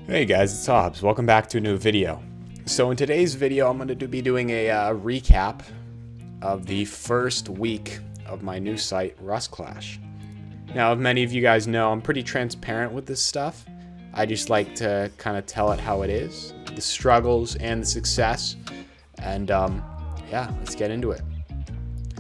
Hey guys, it's Hobbs. Welcome back to a new video. So in today's video, I'm going to be doing a recap of the first week of my new site, RustClash. Now, as many of you guys know, I'm pretty transparent with this stuff. I just like to kind of tell it how it is, the struggles and the success, and yeah, let's get into it.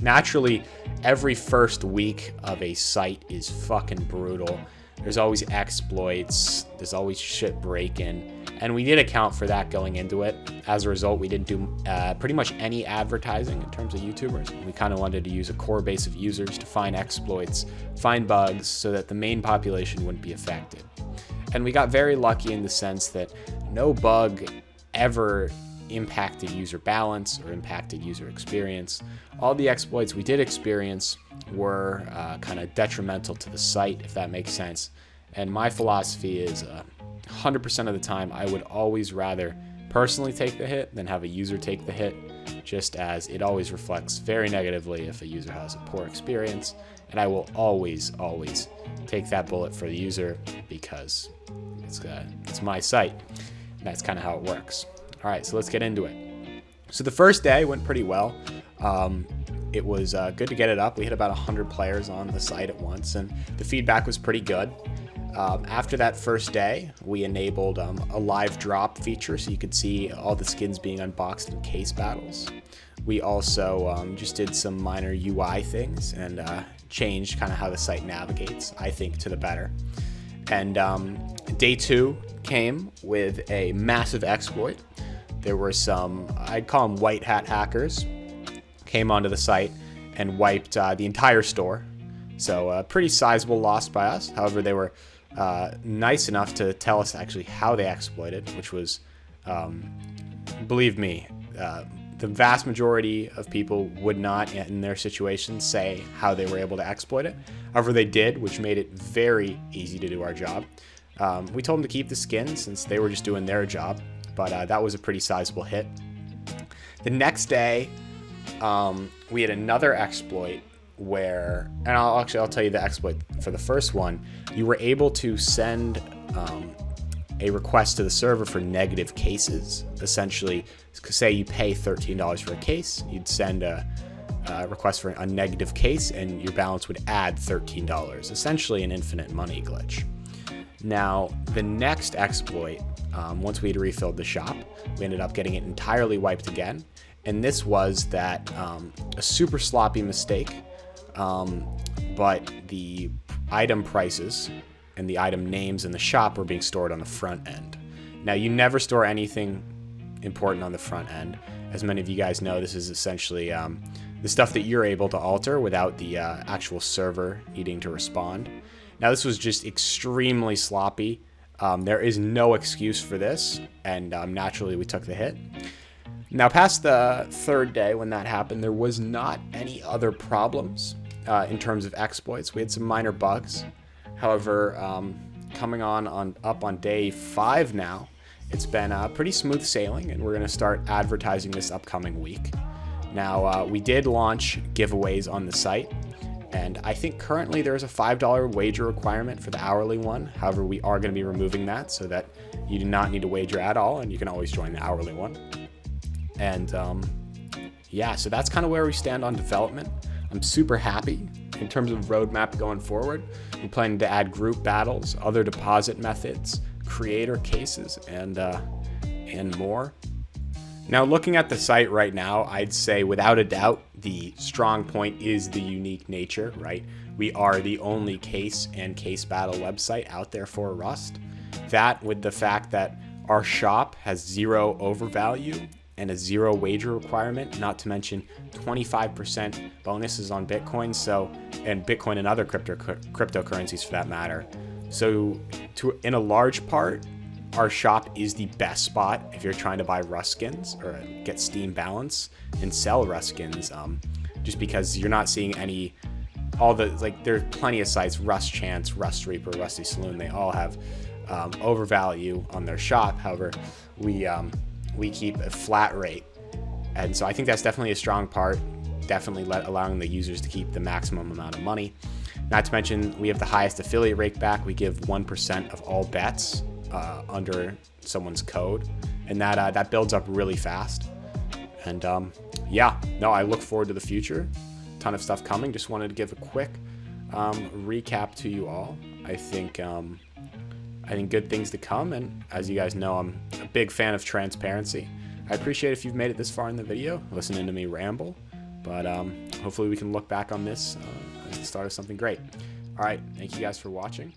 Naturally, every first week of a site is fucking brutal. There's always exploits, there's always shit breaking, and we did account for that going into it. As a result, we didn't do pretty much any advertising in terms of YouTubers. We kind of wanted to use a core base of users to find exploits, find bugs, so that the main population wouldn't be affected. And we got very lucky in the sense that no bug ever impacted user balance or impacted user experience. All the exploits we did experience were kind of detrimental to the site, if that makes sense. And my philosophy is 100% of the time, I would always rather personally take the hit than have a user take the hit, just as it always reflects very negatively if a user has a poor experience. And I will always take that bullet for the user because it's my site. And that's kind of how it works. All right, so let's get into it. So the first day went pretty well. It was good to get it up. We hit about 100 players on the site at once, and the feedback was pretty good. After that first day, we enabled a live drop feature, so you could see all the skins being unboxed in case battles. We also just did some minor UI things and changed kind of how the site navigates, I think, to the better. And day two came with a massive exploit. There were some, I'd call them white hat hackers, came onto the site and wiped the entire store. So a pretty sizable loss by us. However, they were nice enough to tell us actually how they exploited, which was, believe me, the vast majority of people would not, in their situation, say how they were able to exploit it. However, they did, which made it very easy to do our job. We told them to keep the skins since they were just doing their job, but that was a pretty sizable hit. The next day, we had another exploit where, and I'll tell you the exploit for the first one. You were able to send a request to the server for negative cases. Essentially, say you pay $13 for a case, you'd send a request for a negative case, and your balance would add $13. Essentially, an infinite money glitch. Now, the next exploit, once we had refilled the shop, we ended up getting it entirely wiped again. And this was that a super sloppy mistake, but the item prices and the item names in the shop were being stored on the front end. Now, you never store anything important on the front end. As many of you guys know, this is essentially the stuff that you're able to alter without the actual server needing to respond. Now, this was just extremely sloppy. There is no excuse for this, and naturally we took the hit. Now, past the third day when that happened, there was not any other problems in terms of exploits. We had some minor bugs. However, coming up on day 5 now, it's been pretty smooth sailing, and we're going to start advertising this upcoming week. Now, we did launch giveaways on the site, and I think currently there's a $5 wager requirement for the hourly one. However, we are going to be removing that so that you do not need to wager at all, and you can always join the hourly one. And yeah, so that's kind of where we stand on development. I'm super happy in terms of roadmap going forward. We're planning to add group battles, other deposit methods, creator cases, and more. Now, looking at the site right now, I'd say without a doubt, the strong point is the unique nature, right? We are the only case and case battle website out there for Rust. That with the fact that our shop has 0 overvalue and a 0 wager requirement, not to mention 25% bonuses on Bitcoin, and Bitcoin and other cryptocurrencies for that matter. So in a large part, our shop is the best spot if you're trying to buy Rust skins or get Steam balance and sell Rust skins, just because you're not seeing there's plenty of sites, Rust Chance, Rust Reaper, Rusty Saloon, they all have overvalue on their shop. However, we keep a flat rate. And so I think that's definitely a strong part, definitely allowing the users to keep the maximum amount of money. Not to mention, we have the highest affiliate rate back. We give 1% of all bets under someone's code, and that builds up really fast. And yeah, no, I look forward to the future. Ton of stuff coming. Just wanted to give a quick recap to you all. I think good things to come, and as you guys know, I'm a big fan of transparency. I appreciate if you've made it this far in the video, listening to me ramble, but hopefully we can look back on this and start something great. All right, thank you guys for watching.